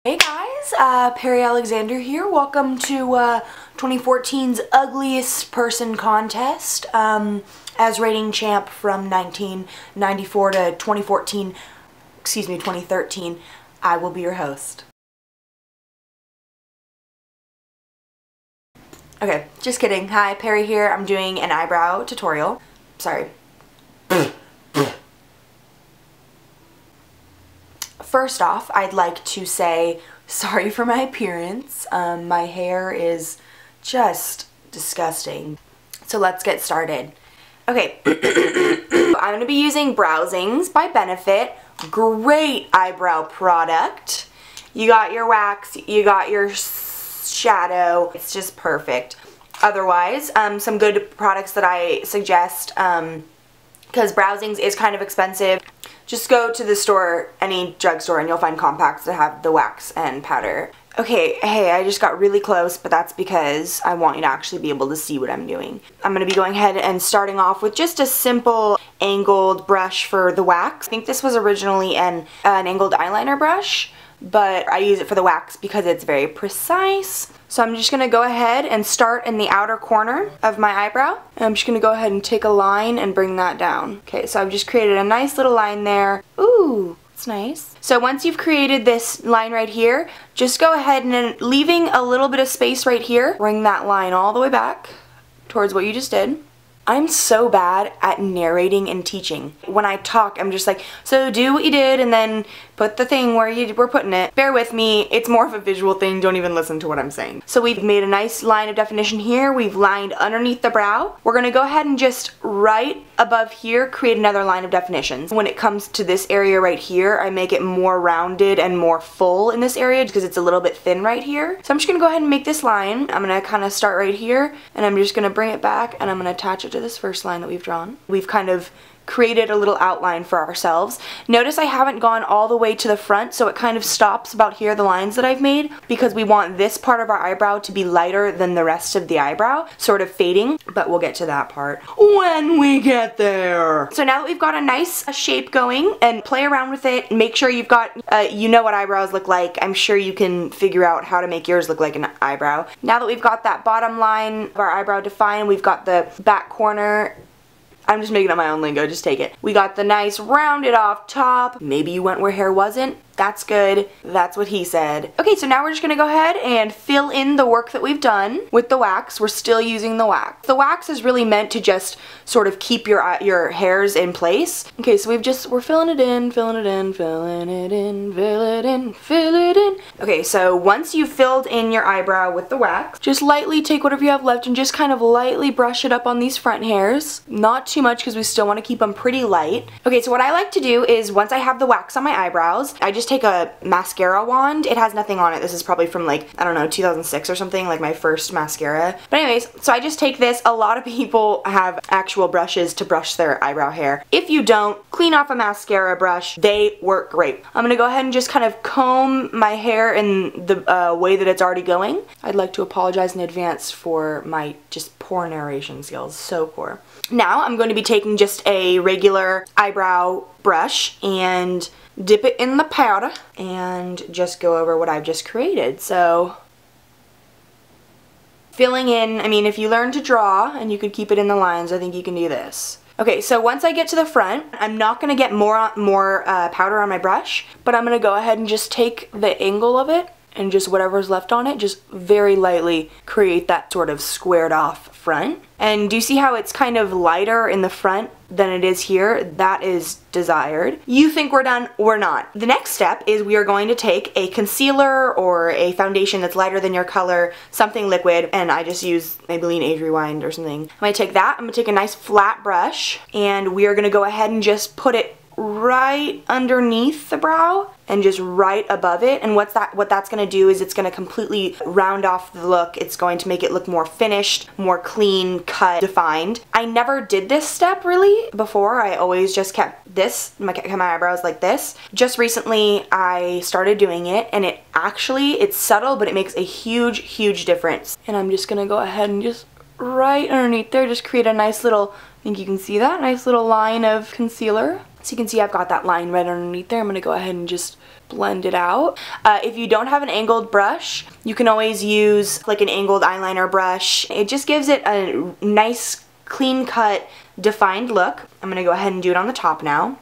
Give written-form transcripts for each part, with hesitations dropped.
Hey guys, Perry Alexander here. Welcome to 2014's Ugliest Person Contest. As rating champ from 1994 to 2013, I will be your host. Okay, just kidding. Hi, Perry here. I'm doing an eyebrow tutorial. Sorry. First off, I'd like to say sorry for my appearance. My hair is just disgusting. So let's get started. Okay, I'm going to be using Browsings by Benefit. Great eyebrow product. You got your wax, you got your shadow. It's just perfect. Otherwise, some good products that I suggest, because Browsings is kind of expensive. Just go to the store, any drugstore, and you'll find compacts that have the wax and powder. Okay, hey, I just got really close, but that's because I want you to actually be able to see what I'm doing. I'm going to be going ahead and starting off with just a simple angled brush for the wax. I think this was originally an angled eyeliner brush, but I use it for the wax because it's very precise. So I'm just going to go ahead and start in the outer corner of my eyebrow. And I'm just going to go ahead and take a line and bring that down. Okay, so I've just created a nice little line there. Ooh, it's nice. So once you've created this line right here, just go ahead and leaving a little bit of space right here, bring that line all the way back towards what you just did. I'm so bad at narrating and teaching. When I talk, I'm just like, so do what you did and then put the thing where you were putting it. Bear with me, it's more of a visual thing, don't even listen to what I'm saying. So we've made a nice line of definition here, we've lined underneath the brow. We're gonna go ahead and just right above here, create another line of definitions. When it comes to this area right here, I make it more rounded and more full in this area because it's a little bit thin right here. So I'm just gonna go ahead and make this line. I'm gonna kind of start right here and I'm just gonna bring it back and I'm gonna attach it to this first line that we've drawn. We've kind of created a little outline for ourselves. Notice I haven't gone all the way to the front, so it kind of stops about here, the lines that I've made, because we want this part of our eyebrow to be lighter than the rest of the eyebrow, sort of fading, but we'll get to that part when we get there. So now that we've got a nice shape going, and play around with it, make sure you've got, you know what eyebrows look like. I'm sure you can figure out how to make yours look like an eyebrow. Now that we've got that bottom line of our eyebrow defined, we've got the back corner. I'm just making up my own lingo, just take it. We got the nice rounded off top. Maybe you went where hair wasn't. That's good. That's what he said. Okay, so now we're just gonna go ahead and fill in the work that we've done with the wax. We're still using the wax. The wax is really meant to just sort of keep your hairs in place. Okay, so we're filling it in, filling it in, filling it in, fill it in, fill it in. Okay, so once you've filled in your eyebrow with the wax, just lightly take whatever you have left and just kind of lightly brush it up on these front hairs. Not too much because we still want to keep them pretty light. Okay, so what I like to do is once I have the wax on my eyebrows, I just take a mascara wand. It has nothing on it. This is probably from like, I don't know, 2006 or something, like my first mascara. But anyways, so I just take this. A lot of people have actual brushes to brush their eyebrow hair. If you don't, clean off a mascara brush. They work great. I'm gonna go ahead and just kind of comb my hair in the way that it's already going. I'd like to apologize in advance for my just poor narration skills. So poor. Now I'm going to be taking just a regular eyebrow brush and dip it in the powder and just go over what I've just created. So filling in, I mean, if you learn to draw and you could keep it in the lines, I think you can do this. Okay, so once I get to the front, I'm not going to get more powder on my brush, but I'm going to go ahead and just take the angle of it and just whatever's left on it, just very lightly create that sort of squared off front. And do you see how it's kind of lighter in the front than it is here? That is desired. You think we're done? We're not. The next step is we are going to take a concealer or a foundation that's lighter than your color, something liquid, and I just use Maybelline Age Rewind or something. I'm going to take that, I'm going to take a nice flat brush, and we are going to go ahead and just put it right underneath the brow and just right above it. And what that's going to do is it's going to completely round off the look. It's going to make it look more finished, more clean, cut, defined. I never did this step really before. I always just kept my eyebrows like this. Just recently I started doing it, and it's subtle, but it makes a huge difference. And I'm just going to go ahead and just right underneath there just create a nice little, I think you can see that, nice little line of concealer. So you can see I've got that line right underneath there. I'm going to go ahead and just blend it out. If you don't have an angled brush, you can always use like an angled eyeliner brush. It just gives it a nice, clean cut, defined look. I'm going to go ahead and do it on the top now.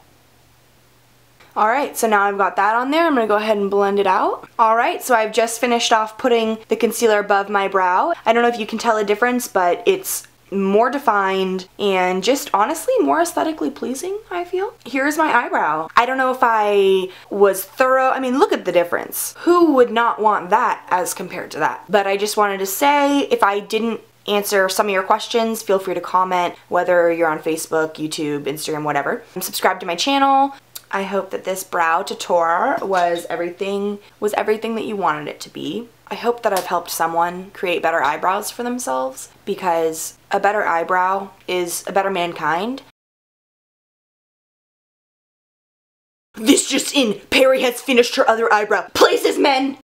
Alright, so now I've got that on there. I'm going to go ahead and blend it out. Alright, so I've just finished off putting the concealer above my brow. I don't know if you can tell a difference, but it's more defined and just honestly more aesthetically pleasing, I feel. Here's my eyebrow. I don't know if I was thorough. I mean, look at the difference. Who would not want that as compared to that? But I just wanted to say, if I didn't answer some of your questions, feel free to comment, whether you're on Facebook, YouTube, Instagram, whatever. Subscribe to my channel. I hope that this brow tutorial was everything that you wanted it to be. I hope that I've helped someone create better eyebrows for themselves, because a better eyebrow is a better mankind. This just in, Perry has finished her other eyebrow. Places, men!